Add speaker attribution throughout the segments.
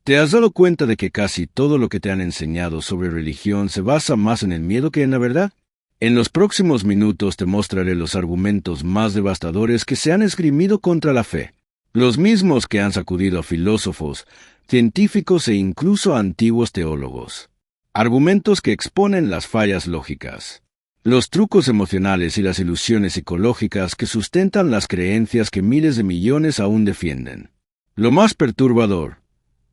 Speaker 1: ¿Te has dado cuenta de que casi todo lo que te han enseñado sobre religión se basa más en el miedo que en la verdad? En los próximos minutos te mostraré los argumentos más devastadores que se han esgrimido contra la fe, los mismos que han sacudido a filósofos, científicos e incluso a antiguos teólogos. Argumentos que exponen las fallas lógicas, los trucos emocionales y las ilusiones psicológicas que sustentan las creencias que miles de millones aún defienden. Lo más perturbador: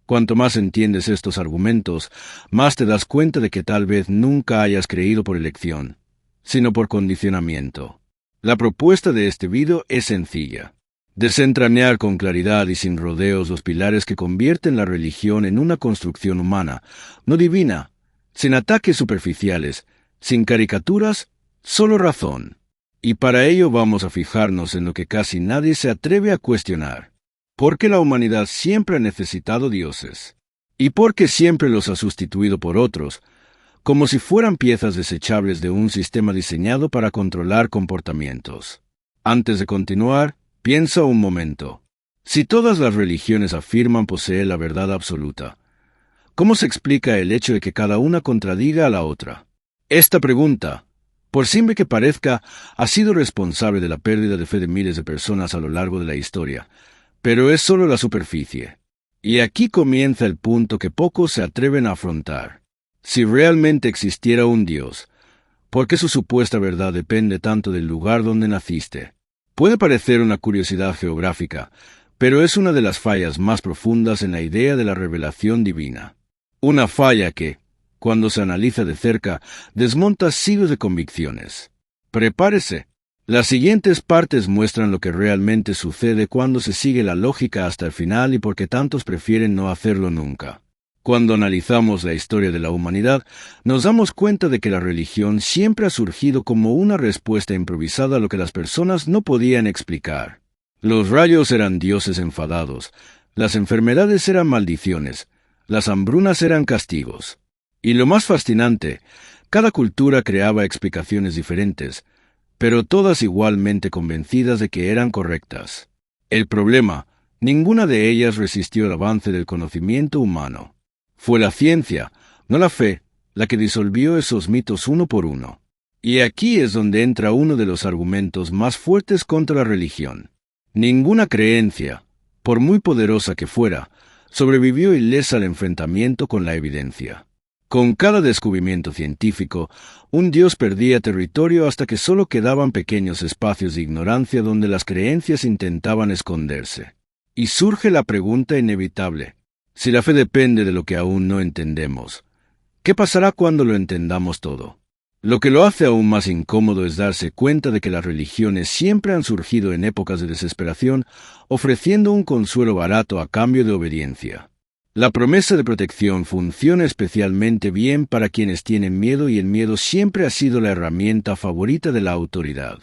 Speaker 1: cuanto más entiendes estos argumentos, más te das cuenta de que tal vez nunca hayas creído por elección, sino por condicionamiento. La propuesta de este video es sencilla: desentrañar con claridad y sin rodeos los pilares que convierten la religión en una construcción humana, no divina, sin ataques superficiales, sin caricaturas, solo razón. Y para ello vamos a fijarnos en lo que casi nadie se atreve a cuestionar. ¿Por qué la humanidad siempre ha necesitado dioses? ¿Y por qué siempre los ha sustituido por otros, como si fueran piezas desechables de un sistema diseñado para controlar comportamientos? Antes de continuar, piensa un momento. Si todas las religiones afirman poseer la verdad absoluta, ¿cómo se explica el hecho de que cada una contradiga a la otra? Esta pregunta, por simple que parezca, ha sido responsable de la pérdida de fe de miles de personas a lo largo de la historia, pero es solo la superficie. Y aquí comienza el punto que pocos se atreven a afrontar. Si realmente existiera un Dios, ¿por qué su supuesta verdad depende tanto del lugar donde naciste? Puede parecer una curiosidad geográfica, pero es una de las fallas más profundas en la idea de la revelación divina. Una falla que, cuando se analiza de cerca, desmonta siglos de convicciones. Prepárese. Las siguientes partes muestran lo que realmente sucede cuando se sigue la lógica hasta el final y por qué tantos prefieren no hacerlo nunca. Cuando analizamos la historia de la humanidad, nos damos cuenta de que la religión siempre ha surgido como una respuesta improvisada a lo que las personas no podían explicar. Los rayos eran dioses enfadados, las enfermedades eran maldiciones, las hambrunas eran castigos. Y lo más fascinante, cada cultura creaba explicaciones diferentes, pero todas igualmente convencidas de que eran correctas. El problema: ninguna de ellas resistió el avance del conocimiento humano. Fue la ciencia, no la fe, la que disolvió esos mitos uno por uno. Y aquí es donde entra uno de los argumentos más fuertes contra la religión. Ninguna creencia, por muy poderosa que fuera, sobrevivió ilesa al enfrentamiento con la evidencia. Con cada descubrimiento científico, un Dios perdía territorio hasta que solo quedaban pequeños espacios de ignorancia donde las creencias intentaban esconderse. Y surge la pregunta inevitable: si la fe depende de lo que aún no entendemos, ¿qué pasará cuando lo entendamos todo? Lo que lo hace aún más incómodo es darse cuenta de que las religiones siempre han surgido en épocas de desesperación, ofreciendo un consuelo barato a cambio de obediencia. La promesa de protección funciona especialmente bien para quienes tienen miedo, y el miedo siempre ha sido la herramienta favorita de la autoridad.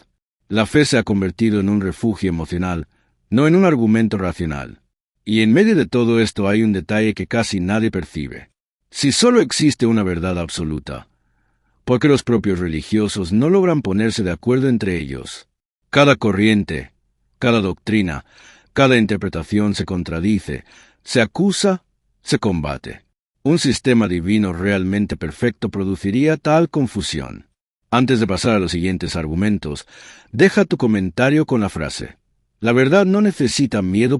Speaker 1: La fe se ha convertido en un refugio emocional, no en un argumento racional. Y en medio de todo esto hay un detalle que casi nadie percibe. Si solo existe una verdad absoluta, ¿por qué los propios religiosos no logran ponerse de acuerdo entre ellos? Cada corriente, cada doctrina, cada interpretación se contradice, se acusa, se combate. Un sistema divino realmente perfecto produciría tal confusión. Antes de pasar a los siguientes argumentos, deja tu comentario con la frase: la verdad no necesita miedo.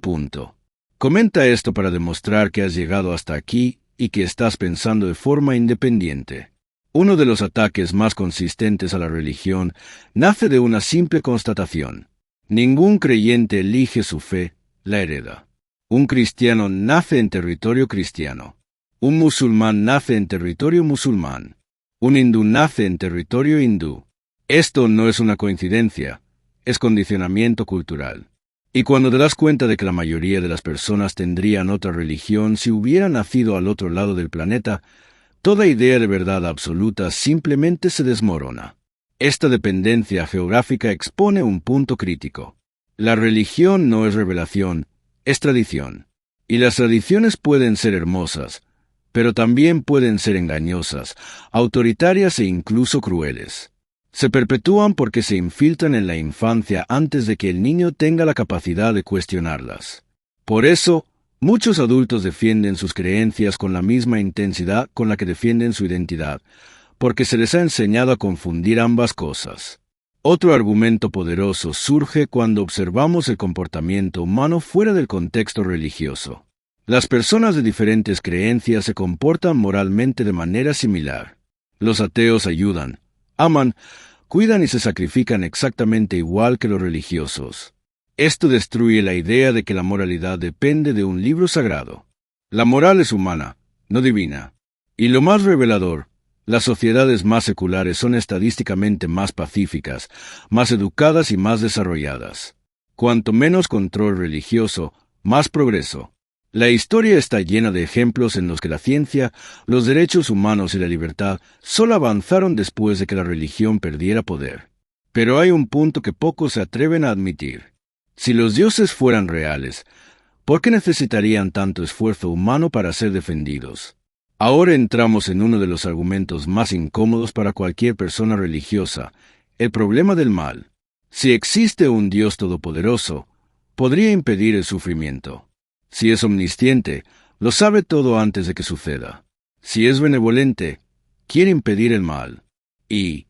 Speaker 1: Comenta esto para demostrar que has llegado hasta aquí y que estás pensando de forma independiente. Uno de los ataques más consistentes a la religión nace de una simple constatación: ningún creyente elige su fe, la hereda. Un cristiano nace en territorio cristiano. Un musulmán nace en territorio musulmán. Un hindú nace en territorio hindú. Esto no es una coincidencia, es condicionamiento cultural. Y cuando te das cuenta de que la mayoría de las personas tendrían otra religión si hubieran nacido al otro lado del planeta, toda idea de verdad absoluta simplemente se desmorona. Esta dependencia geográfica expone un punto crítico. La religión no es revelación, es tradición. Y las tradiciones pueden ser hermosas, pero también pueden ser engañosas, autoritarias e incluso crueles. Se perpetúan porque se infiltran en la infancia antes de que el niño tenga la capacidad de cuestionarlas. Por eso, Muchos adultos defienden sus creencias con la misma intensidad con la que defienden su identidad, porque se les ha enseñado a confundir ambas cosas. Otro argumento poderoso surge cuando observamos el comportamiento humano fuera del contexto religioso. Las personas de diferentes creencias se comportan moralmente de manera similar. Los ateos ayudan, aman, cuidan y se sacrifican exactamente igual que los religiosos. Esto destruye la idea de que la moralidad depende de un libro sagrado. La moral es humana, no divina. Y lo más revelador, las sociedades más seculares son estadísticamente más pacíficas, más educadas y más desarrolladas. Cuanto menos control religioso, más progreso. La historia está llena de ejemplos en los que la ciencia, los derechos humanos y la libertad solo avanzaron después de que la religión perdiera poder. Pero hay un punto que pocos se atreven a admitir. Si los dioses fueran reales, ¿por qué necesitarían tanto esfuerzo humano para ser defendidos? Ahora entramos en uno de los argumentos más incómodos para cualquier persona religiosa, el problema del mal. Si existe un Dios todopoderoso, podría impedir el sufrimiento. Si es omnisciente, lo sabe todo antes de que suceda. Si es benevolente, quiere impedir el mal. Y,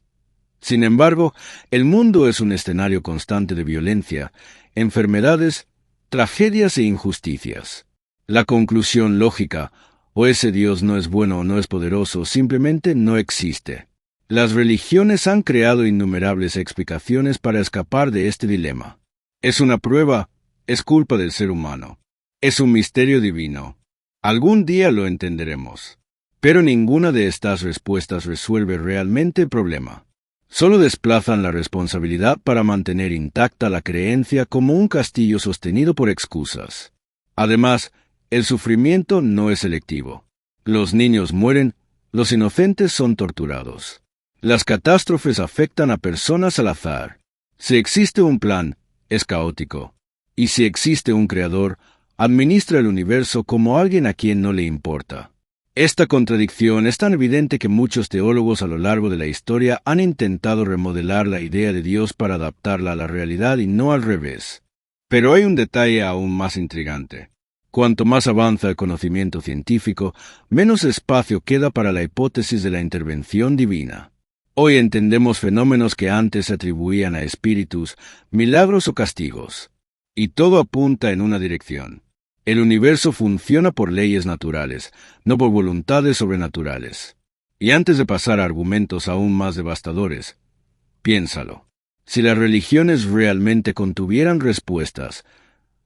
Speaker 1: sin embargo, el mundo es un escenario constante de violencia, enfermedades, tragedias e injusticias. La conclusión lógica, o ese Dios no es bueno o no es poderoso, simplemente no existe. Las religiones han creado innumerables explicaciones para escapar de este dilema. Es una prueba, es culpa del ser humano. Es un misterio divino. Algún día lo entenderemos. Pero ninguna de estas respuestas resuelve realmente el problema. Solo desplazan la responsabilidad para mantener intacta la creencia como un castillo sostenido por excusas. Además, el sufrimiento no es selectivo. Los niños mueren, los inocentes son torturados. Las catástrofes afectan a personas al azar. Si existe un plan, es caótico. Y si existe un creador, administra el universo como alguien a quien no le importa. Esta contradicción es tan evidente que muchos teólogos a lo largo de la historia han intentado remodelar la idea de Dios para adaptarla a la realidad y no al revés. Pero hay un detalle aún más intrigante. Cuanto más avanza el conocimiento científico, menos espacio queda para la hipótesis de la intervención divina. Hoy entendemos fenómenos que antes se atribuían a espíritus, milagros o castigos. Y todo apunta en una dirección. El universo funciona por leyes naturales, no por voluntades sobrenaturales. Y antes de pasar a argumentos aún más devastadores, piénsalo. Si las religiones realmente contuvieran respuestas,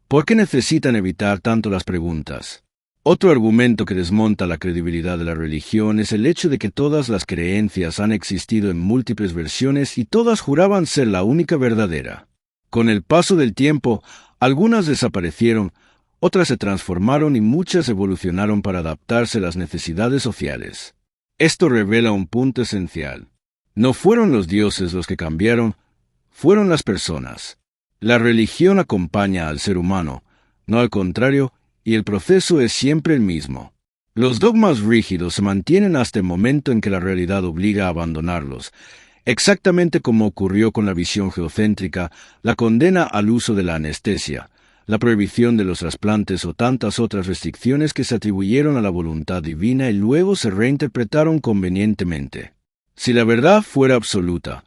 Speaker 1: ¿por qué necesitan evitar tanto las preguntas? Otro argumento que desmonta la credibilidad de la religión es el hecho de que todas las creencias han existido en múltiples versiones y todas juraban ser la única verdadera. Con el paso del tiempo, algunas desaparecieron, otras se transformaron y muchas evolucionaron para adaptarse a las necesidades sociales. Esto revela un punto esencial. No fueron los dioses los que cambiaron, fueron las personas. La religión acompaña al ser humano, no al contrario, y el proceso es siempre el mismo. Los dogmas rígidos se mantienen hasta el momento en que la realidad obliga a abandonarlos, exactamente como ocurrió con la visión geocéntrica, la condena al uso de la anestesia, la prohibición de los trasplantes o tantas otras restricciones que se atribuyeron a la voluntad divina y luego se reinterpretaron convenientemente. Si la verdad fuera absoluta,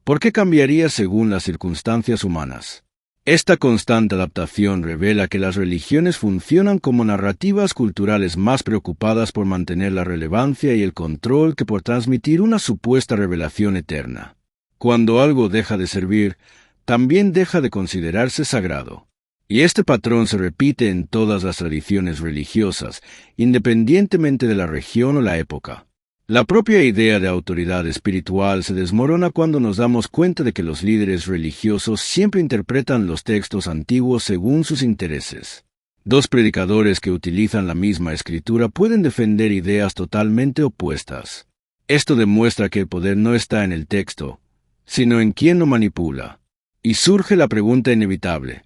Speaker 1: ¿por qué cambiaría según las circunstancias humanas? Esta constante adaptación revela que las religiones funcionan como narrativas culturales más preocupadas por mantener la relevancia y el control que por transmitir una supuesta revelación eterna. Cuando algo deja de servir, también deja de considerarse sagrado. Y este patrón se repite en todas las tradiciones religiosas, independientemente de la región o la época. La propia idea de autoridad espiritual se desmorona cuando nos damos cuenta de que los líderes religiosos siempre interpretan los textos antiguos según sus intereses. Dos predicadores que utilizan la misma escritura pueden defender ideas totalmente opuestas. Esto demuestra que el poder no está en el texto, sino en quien lo manipula. Y surge la pregunta inevitable: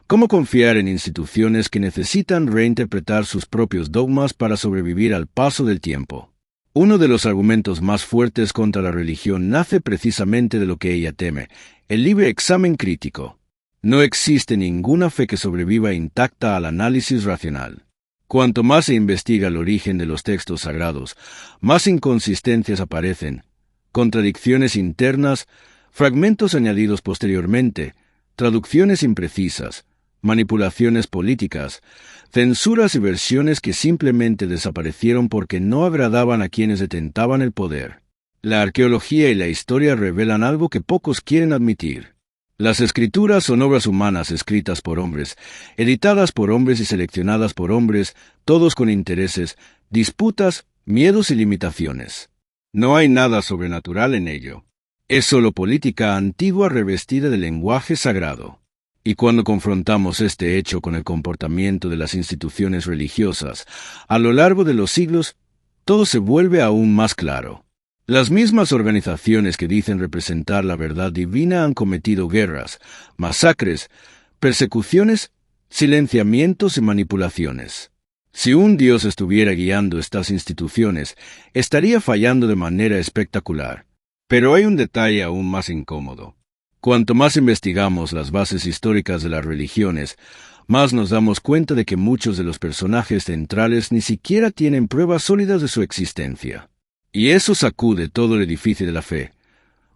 Speaker 1: ¿cómo confiar en instituciones que necesitan reinterpretar sus propios dogmas para sobrevivir al paso del tiempo? Uno de los argumentos más fuertes contra la religión nace precisamente de lo que ella teme, el libre examen crítico. No existe ninguna fe que sobreviva intacta al análisis racional. Cuanto más se investiga el origen de los textos sagrados, más inconsistencias aparecen, contradicciones internas, fragmentos añadidos posteriormente, traducciones imprecisas, manipulaciones políticas, censuras y versiones que simplemente desaparecieron porque no agradaban a quienes detentaban el poder. La arqueología y la historia revelan algo que pocos quieren admitir. Las escrituras son obras humanas escritas por hombres, editadas por hombres y seleccionadas por hombres, todos con intereses, disputas, miedos y limitaciones. No hay nada sobrenatural en ello. Es solo política antigua revestida de lenguaje sagrado. Y cuando confrontamos este hecho con el comportamiento de las instituciones religiosas, a lo largo de los siglos, todo se vuelve aún más claro. Las mismas organizaciones que dicen representar la verdad divina han cometido guerras, masacres, persecuciones, silenciamientos y manipulaciones. Si un Dios estuviera guiando estas instituciones, estaría fallando de manera espectacular. Pero hay un detalle aún más incómodo. Cuanto más investigamos las bases históricas de las religiones, más nos damos cuenta de que muchos de los personajes centrales ni siquiera tienen pruebas sólidas de su existencia. Y eso sacude todo el edificio de la fe,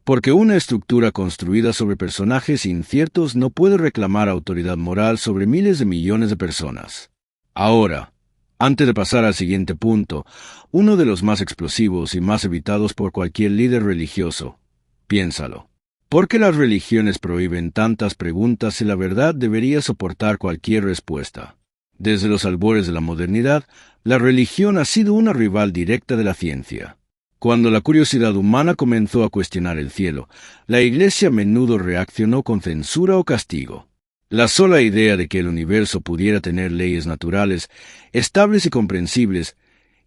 Speaker 1: porque una estructura construida sobre personajes inciertos no puede reclamar autoridad moral sobre miles de millones de personas. Ahora, antes de pasar al siguiente punto, uno de los más explosivos y más evitados por cualquier líder religioso, piénsalo. ¿Por qué las religiones prohíben tantas preguntas si la verdad debería soportar cualquier respuesta? Desde los albores de la modernidad, la religión ha sido una rival directa de la ciencia. Cuando la curiosidad humana comenzó a cuestionar el cielo, la Iglesia a menudo reaccionó con censura o castigo. La sola idea de que el universo pudiera tener leyes naturales, estables y comprensibles,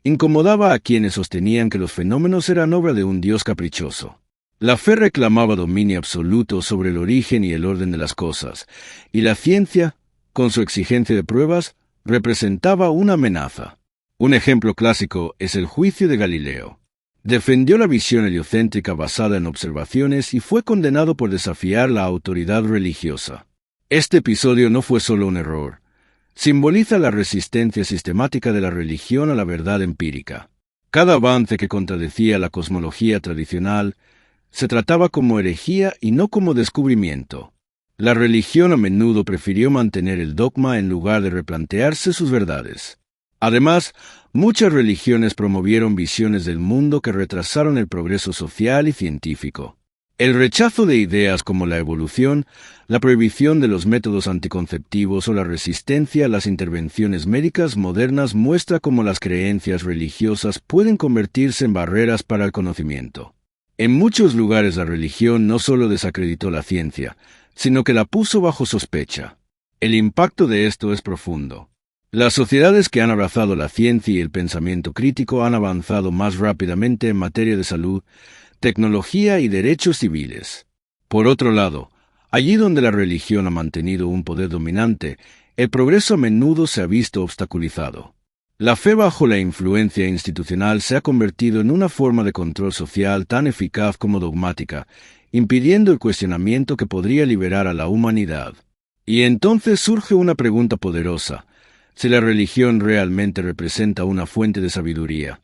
Speaker 1: incomodaba a quienes sostenían que los fenómenos eran obra de un Dios caprichoso. La fe reclamaba dominio absoluto sobre el origen y el orden de las cosas, y la ciencia, con su exigencia de pruebas, representaba una amenaza. Un ejemplo clásico es el juicio de Galileo. Defendió la visión heliocéntrica basada en observaciones y fue condenado por desafiar la autoridad religiosa. Este episodio no fue solo un error. Simboliza la resistencia sistemática de la religión a la verdad empírica. Cada avance que contradecía la cosmología tradicional se trataba como herejía y no como descubrimiento. La religión a menudo prefirió mantener el dogma en lugar de replantearse sus verdades. Además, muchas religiones promovieron visiones del mundo que retrasaron el progreso social y científico. El rechazo de ideas como la evolución, la prohibición de los métodos anticonceptivos o la resistencia a las intervenciones médicas modernas muestra cómo las creencias religiosas pueden convertirse en barreras para el conocimiento. En muchos lugares la religión no solo desacreditó la ciencia, sino que la puso bajo sospecha. El impacto de esto es profundo. Las sociedades que han abrazado la ciencia y el pensamiento crítico han avanzado más rápidamente en materia de salud, tecnología y derechos civiles. Por otro lado, allí donde la religión ha mantenido un poder dominante, el progreso a menudo se ha visto obstaculizado. La fe bajo la influencia institucional se ha convertido en una forma de control social tan eficaz como dogmática, impidiendo el cuestionamiento que podría liberar a la humanidad. Y entonces surge una pregunta poderosa: si la religión realmente representa una fuente de sabiduría,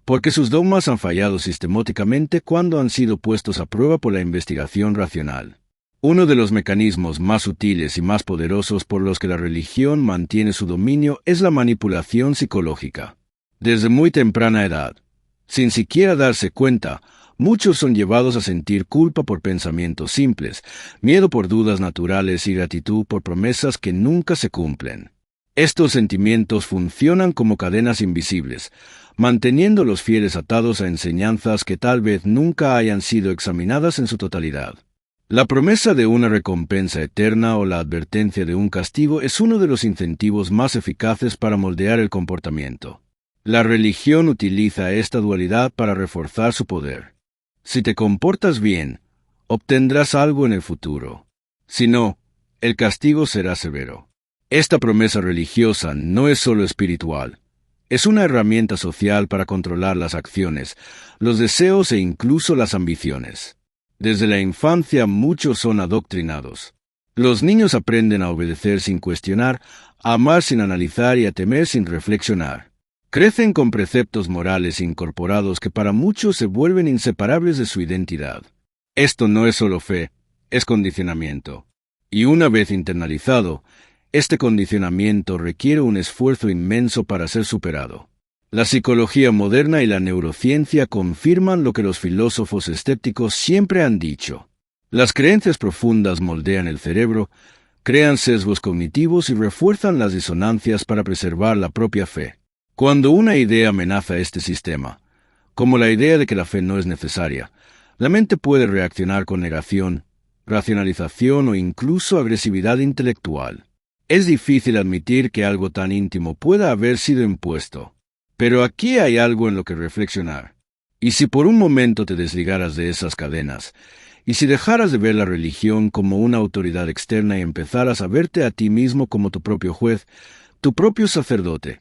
Speaker 1: ¿por qué sus dogmas han fallado sistemáticamente cuando han sido puestos a prueba por la investigación racional? Uno de los mecanismos más sutiles y más poderosos por los que la religión mantiene su dominio es la manipulación psicológica. Desde muy temprana edad, sin siquiera darse cuenta, muchos son llevados a sentir culpa por pensamientos simples, miedo por dudas naturales y gratitud por promesas que nunca se cumplen. Estos sentimientos funcionan como cadenas invisibles, manteniendo a los fieles atados a enseñanzas que tal vez nunca hayan sido examinadas en su totalidad. La promesa de una recompensa eterna o la advertencia de un castigo es uno de los incentivos más eficaces para moldear el comportamiento. La religión utiliza esta dualidad para reforzar su poder. Si te comportas bien, obtendrás algo en el futuro. Si no, el castigo será severo. Esta promesa religiosa no es solo espiritual, es una herramienta social para controlar las acciones, los deseos e incluso las ambiciones. Desde la infancia muchos son adoctrinados. Los niños aprenden a obedecer sin cuestionar, a amar sin analizar y a temer sin reflexionar. Crecen con preceptos morales incorporados que para muchos se vuelven inseparables de su identidad. Esto no es solo fe, es condicionamiento. Y una vez internalizado, este condicionamiento requiere un esfuerzo inmenso para ser superado. La psicología moderna y la neurociencia confirman lo que los filósofos escépticos siempre han dicho. Las creencias profundas moldean el cerebro, crean sesgos cognitivos y refuerzan las disonancias para preservar la propia fe. Cuando una idea amenaza este sistema, como la idea de que la fe no es necesaria, la mente puede reaccionar con negación, racionalización o incluso agresividad intelectual. Es difícil admitir que algo tan íntimo pueda haber sido impuesto, pero aquí hay algo en lo que reflexionar. Y si por un momento te desligaras de esas cadenas, y si dejaras de ver la religión como una autoridad externa y empezaras a verte a ti mismo como tu propio juez, tu propio sacerdote,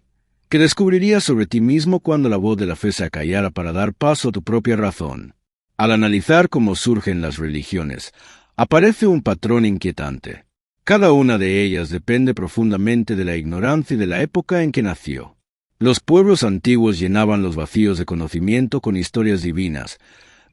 Speaker 1: ¿qué descubrirías sobre ti mismo cuando la voz de la fe se acallara para dar paso a tu propia razón? Al analizar cómo surgen las religiones, aparece un patrón inquietante. Cada una de ellas depende profundamente de la ignorancia y de la época en que nació. Los pueblos antiguos llenaban los vacíos de conocimiento con historias divinas,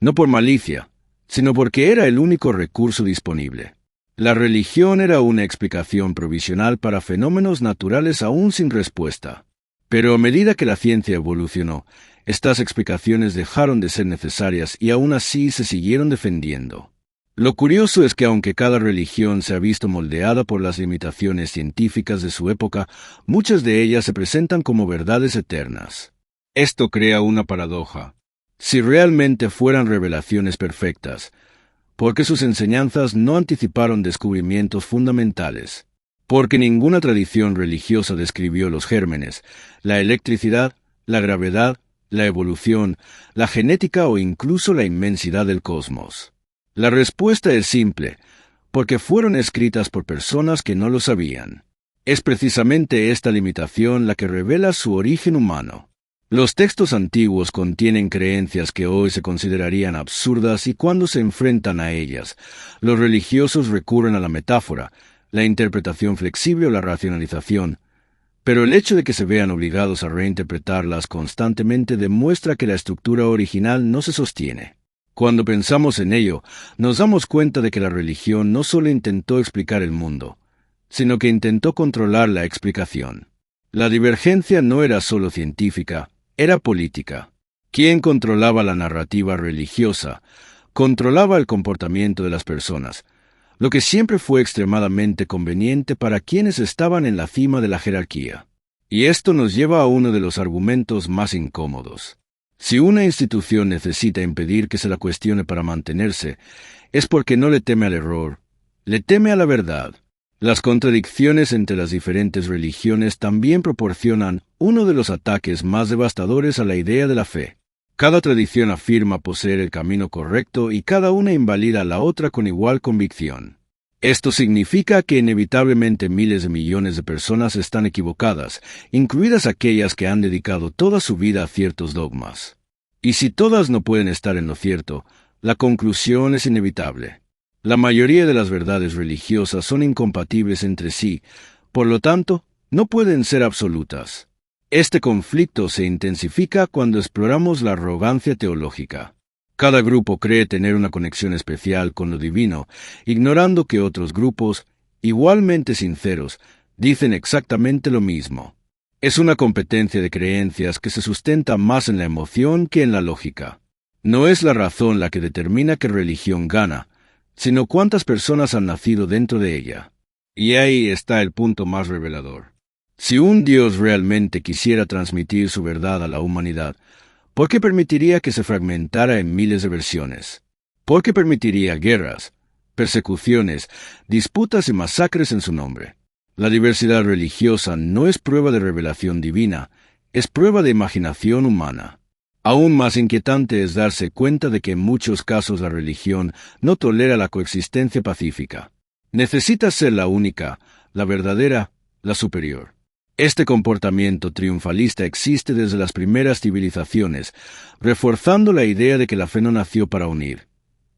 Speaker 1: no por malicia, sino porque era el único recurso disponible. La religión era una explicación provisional para fenómenos naturales aún sin respuesta. Pero a medida que la ciencia evolucionó, estas explicaciones dejaron de ser necesarias y aún así se siguieron defendiendo. Lo curioso es que aunque cada religión se ha visto moldeada por las limitaciones científicas de su época, muchas de ellas se presentan como verdades eternas. Esto crea una paradoja. Si realmente fueran revelaciones perfectas, ¿por qué sus enseñanzas no anticiparon descubrimientos fundamentales? Porque ninguna tradición religiosa describió los gérmenes, la electricidad, la gravedad, la evolución, la genética o incluso la inmensidad del cosmos. La respuesta es simple, porque fueron escritas por personas que no lo sabían. Es precisamente esta limitación la que revela su origen humano. Los textos antiguos contienen creencias que hoy se considerarían absurdas y cuando se enfrentan a ellas, los religiosos recurren a la metáfora, la interpretación flexible o la racionalización, pero el hecho de que se vean obligados a reinterpretarlas constantemente demuestra que la estructura original no se sostiene. Cuando pensamos en ello, nos damos cuenta de que la religión no solo intentó explicar el mundo, sino que intentó controlar la explicación. La divergencia no era solo científica, era política. ¿Quién controlaba la narrativa religiosa? Controlaba el comportamiento de las personas, lo que siempre fue extremadamente conveniente para quienes estaban en la cima de la jerarquía. Y esto nos lleva a uno de los argumentos más incómodos. Si una institución necesita impedir que se la cuestione para mantenerse, es porque no le teme al error, le teme a la verdad. Las contradicciones entre las diferentes religiones también proporcionan uno de los ataques más devastadores a la idea de la fe. Cada tradición afirma poseer el camino correcto y cada una invalida a la otra con igual convicción. Esto significa que inevitablemente miles de millones de personas están equivocadas, incluidas aquellas que han dedicado toda su vida a ciertos dogmas. Y si todas no pueden estar en lo cierto, la conclusión es inevitable. La mayoría de las verdades religiosas son incompatibles entre sí, por lo tanto, no pueden ser absolutas. Este conflicto se intensifica cuando exploramos la arrogancia teológica. Cada grupo cree tener una conexión especial con lo divino, ignorando que otros grupos, igualmente sinceros, dicen exactamente lo mismo. Es una competencia de creencias que se sustenta más en la emoción que en la lógica. No es la razón la que determina qué religión gana, sino cuántas personas han nacido dentro de ella. Y ahí está el punto más revelador. Si un Dios realmente quisiera transmitir su verdad a la humanidad, ¿por qué permitiría que se fragmentara en miles de versiones? ¿Por qué permitiría guerras, persecuciones, disputas y masacres en su nombre? La diversidad religiosa no es prueba de revelación divina, es prueba de imaginación humana. Aún más inquietante es darse cuenta de que en muchos casos la religión no tolera la coexistencia pacífica. Necesita ser la única, la verdadera, la superior. Este comportamiento triunfalista existe desde las primeras civilizaciones, reforzando la idea de que la fe no nació para unir,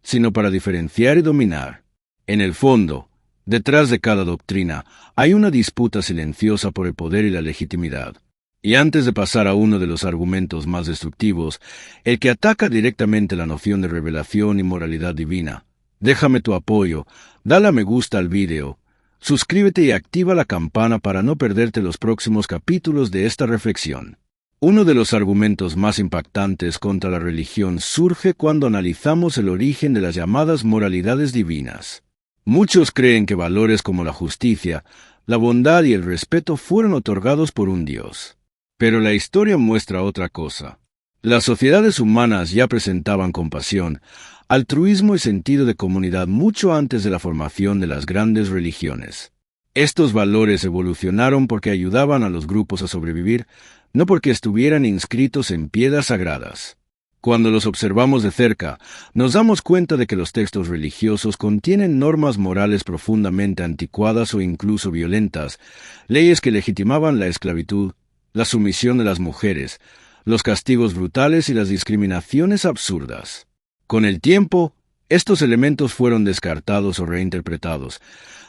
Speaker 1: sino para diferenciar y dominar. En el fondo, Detrás de cada doctrina hay una disputa silenciosa por el poder y la legitimidad. Y antes de pasar a uno de los argumentos más destructivos, el que ataca directamente la noción de revelación y moralidad divina, déjame tu apoyo, dale a me gusta al vídeo, suscríbete y activa la campana para no perderte los próximos capítulos de esta reflexión. Uno de los argumentos más impactantes contra la religión surge cuando analizamos el origen de las llamadas moralidades divinas. Muchos creen que valores como la justicia, la bondad y el respeto fueron otorgados por un Dios. Pero la historia muestra otra cosa. Las sociedades humanas ya presentaban compasión, altruismo y sentido de comunidad mucho antes de la formación de las grandes religiones. Estos valores evolucionaron porque ayudaban a los grupos a sobrevivir, no porque estuvieran inscritos en piedras sagradas. Cuando los observamos de cerca, nos damos cuenta de que los textos religiosos contienen normas morales profundamente anticuadas o incluso violentas, leyes que legitimaban la esclavitud, la sumisión de las mujeres, los castigos brutales y las discriminaciones absurdas. Con el tiempo, estos elementos fueron descartados o reinterpretados,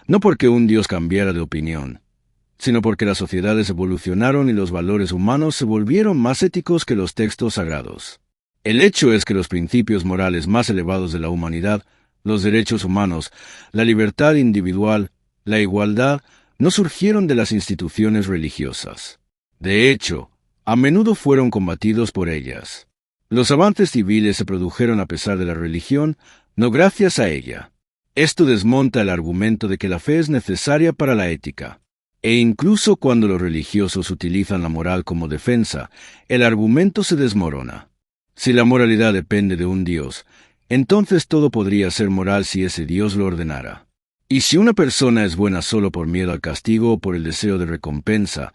Speaker 1: no porque un Dios cambiara de opinión, sino porque las sociedades evolucionaron y los valores humanos se volvieron más éticos que los textos sagrados. El hecho es que los principios morales más elevados de la humanidad, los derechos humanos, la libertad individual, la igualdad, no surgieron de las instituciones religiosas. De hecho, a menudo fueron combatidos por ellas. Los avances civiles se produjeron a pesar de la religión, no gracias a ella. Esto desmonta el argumento de que la fe es necesaria para la ética. E incluso cuando los religiosos utilizan la moral como defensa, el argumento se desmorona. Si la moralidad depende de un Dios, entonces todo podría ser moral si ese Dios lo ordenara. Y si una persona es buena solo por miedo al castigo o por el deseo de recompensa,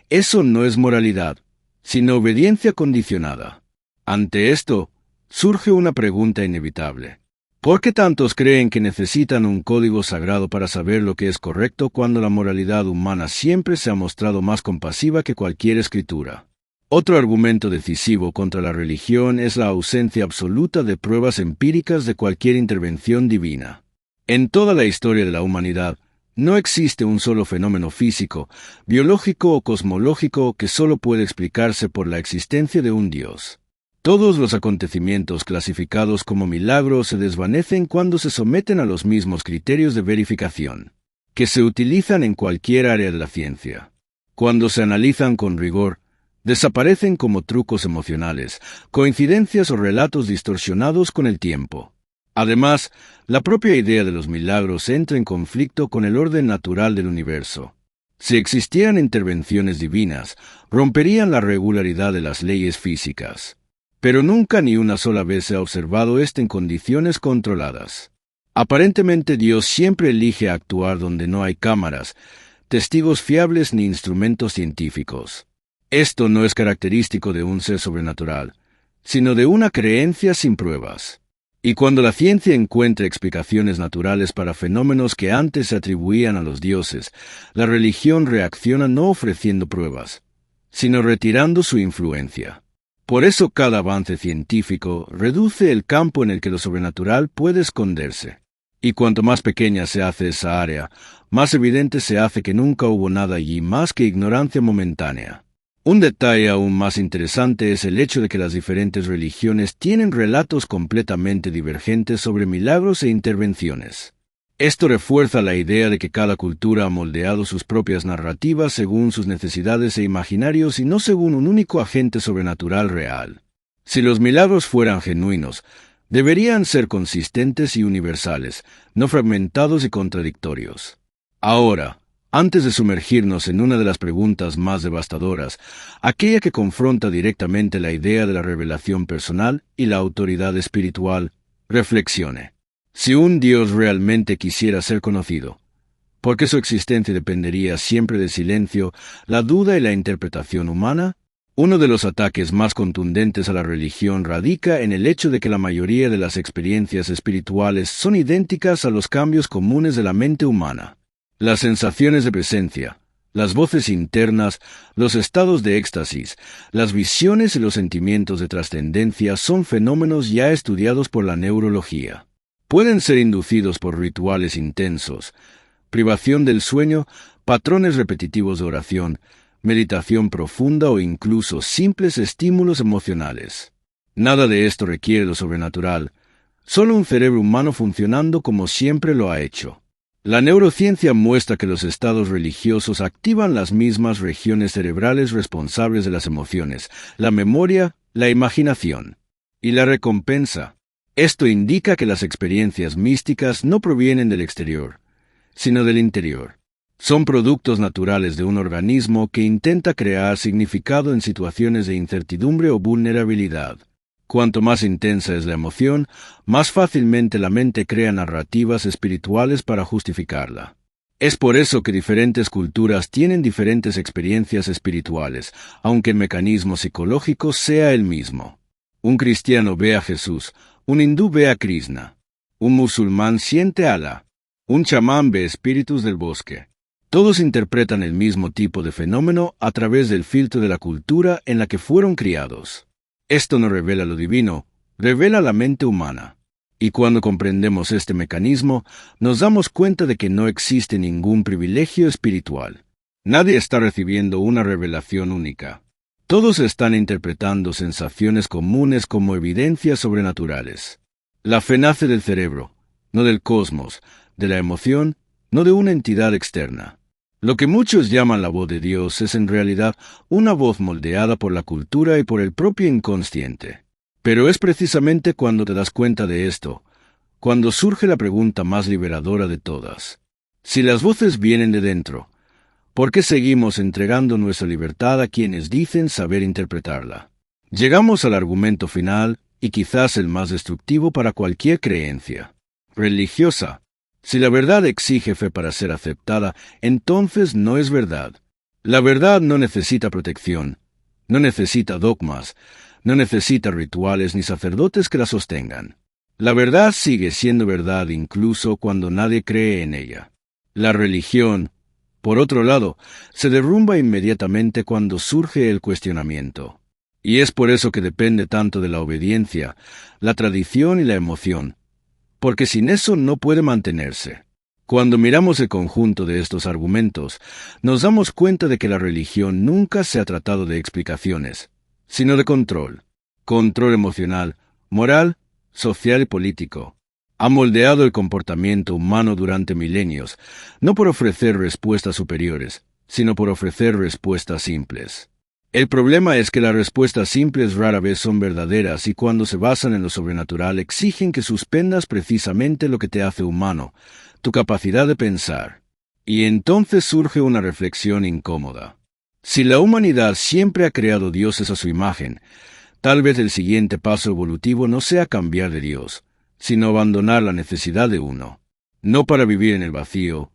Speaker 1: eso no es moralidad, sino obediencia condicionada. Ante esto, surge una pregunta inevitable. ¿Por qué tantos creen que necesitan un código sagrado para saber lo que es correcto cuando la moralidad humana siempre se ha mostrado más compasiva que cualquier escritura? Otro argumento decisivo contra la religión es la ausencia absoluta de pruebas empíricas de cualquier intervención divina. En toda la historia de la humanidad, no existe un solo fenómeno físico, biológico o cosmológico que solo puede explicarse por la existencia de un Dios. Todos los acontecimientos clasificados como milagros se desvanecen cuando se someten a los mismos criterios de verificación, que se utilizan en cualquier área de la ciencia. Cuando se analizan con rigor, desaparecen como trucos emocionales, coincidencias o relatos distorsionados con el tiempo. Además, la propia idea de los milagros entra en conflicto con el orden natural del universo. Si existieran intervenciones divinas, romperían la regularidad de las leyes físicas. Pero nunca ni una sola vez se ha observado esto en condiciones controladas. Aparentemente Dios siempre elige actuar donde no hay cámaras, testigos fiables ni instrumentos científicos. Esto no es característico de un ser sobrenatural, sino de una creencia sin pruebas. Y cuando la ciencia encuentra explicaciones naturales para fenómenos que antes se atribuían a los dioses, la religión reacciona no ofreciendo pruebas, sino retirando su influencia. Por eso cada avance científico reduce el campo en el que lo sobrenatural puede esconderse. Y cuanto más pequeña se hace esa área, más evidente se hace que nunca hubo nada allí más que ignorancia momentánea. Un detalle aún más interesante es el hecho de que las diferentes religiones tienen relatos completamente divergentes sobre milagros e intervenciones. Esto refuerza la idea de que cada cultura ha moldeado sus propias narrativas según sus necesidades e imaginarios y no según un único agente sobrenatural real. Si los milagros fueran genuinos, deberían ser consistentes y universales, no fragmentados y contradictorios. Ahora, antes de sumergirnos en una de las preguntas más devastadoras, aquella que confronta directamente la idea de la revelación personal y la autoridad espiritual, reflexione. Si un Dios realmente quisiera ser conocido, ¿por qué su existencia dependería siempre del silencio, la duda y la interpretación humana? Uno de los ataques más contundentes a la religión radica en el hecho de que la mayoría de las experiencias espirituales son idénticas a los cambios comunes de la mente humana. Las sensaciones de presencia, las voces internas, los estados de éxtasis, las visiones y los sentimientos de trascendencia son fenómenos ya estudiados por la neurología. Pueden ser inducidos por rituales intensos, privación del sueño, patrones repetitivos de oración, meditación profunda o incluso simples estímulos emocionales. Nada de esto requiere lo sobrenatural, solo un cerebro humano funcionando como siempre lo ha hecho. La neurociencia muestra que los estados religiosos activan las mismas regiones cerebrales responsables de las emociones, la memoria, la imaginación y la recompensa. Esto indica que las experiencias místicas no provienen del exterior, sino del interior. Son productos naturales de un organismo que intenta crear significado en situaciones de incertidumbre o vulnerabilidad. Cuanto más intensa es la emoción, más fácilmente la mente crea narrativas espirituales para justificarla. Es por eso que diferentes culturas tienen diferentes experiencias espirituales, aunque el mecanismo psicológico sea el mismo. Un cristiano ve a Jesús, un hindú ve a Krishna, un musulmán siente a Alá, un chamán ve espíritus del bosque. Todos interpretan el mismo tipo de fenómeno a través del filtro de la cultura en la que fueron criados. Esto no revela lo divino, revela la mente humana. Y cuando comprendemos este mecanismo, nos damos cuenta de que no existe ningún privilegio espiritual. Nadie está recibiendo una revelación única. Todos están interpretando sensaciones comunes como evidencias sobrenaturales. La fe nace del cerebro, no del cosmos, de la emoción, no de una entidad externa. Lo que muchos llaman la voz de Dios es en realidad una voz moldeada por la cultura y por el propio inconsciente. Pero es precisamente cuando te das cuenta de esto, cuando surge la pregunta más liberadora de todas. Si las voces vienen de dentro, ¿por qué seguimos entregando nuestra libertad a quienes dicen saber interpretarla? Llegamos al argumento final, y quizás el más destructivo para cualquier creencia religiosa. Si la verdad exige fe para ser aceptada, entonces no es verdad. La verdad no necesita protección, no necesita dogmas, no necesita rituales ni sacerdotes que la sostengan. La verdad sigue siendo verdad incluso cuando nadie cree en ella. La religión, por otro lado, se derrumba inmediatamente cuando surge el cuestionamiento. Y es por eso que depende tanto de la obediencia, la tradición y la emoción, porque sin eso no puede mantenerse. Cuando miramos el conjunto de estos argumentos, nos damos cuenta de que la religión nunca se ha tratado de explicaciones, sino de control. Control emocional, moral, social y político. Ha moldeado el comportamiento humano durante milenios, no por ofrecer respuestas superiores, sino por ofrecer respuestas simples. El problema es que las respuestas simples rara vez son verdaderas y cuando se basan en lo sobrenatural exigen que suspendas precisamente lo que te hace humano, tu capacidad de pensar. Y entonces surge una reflexión incómoda. Si la humanidad siempre ha creado dioses a su imagen, tal vez el siguiente paso evolutivo no sea cambiar de Dios, sino abandonar la necesidad de uno, no para vivir en el vacío,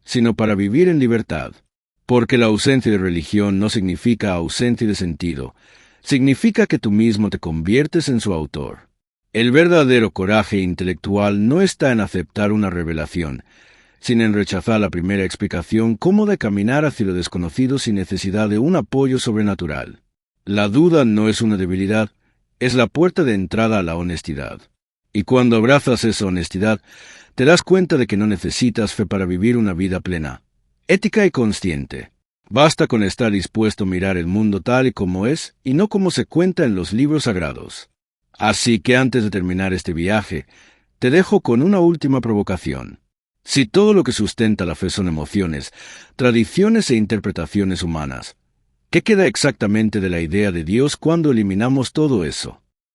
Speaker 1: sino para vivir en libertad. Porque la ausencia de religión no significa ausencia de sentido, significa que tú mismo te conviertes en su autor. El verdadero coraje intelectual no está en aceptar una revelación, sino en rechazar la primera explicación cómoda de caminar hacia lo desconocido sin necesidad de un apoyo sobrenatural. La duda no es una debilidad, es la puerta de entrada a la honestidad. Y cuando abrazas esa honestidad, te das cuenta de que no necesitas fe para vivir una vida plena, ética y consciente. Basta con estar dispuesto a mirar el mundo tal y como es y no como se cuenta en los libros sagrados. Así que antes de terminar este viaje, te dejo con una última provocación. Si todo lo que sustenta la fe son emociones, tradiciones e interpretaciones humanas, ¿qué queda exactamente de la idea de Dios cuando eliminamos todo eso?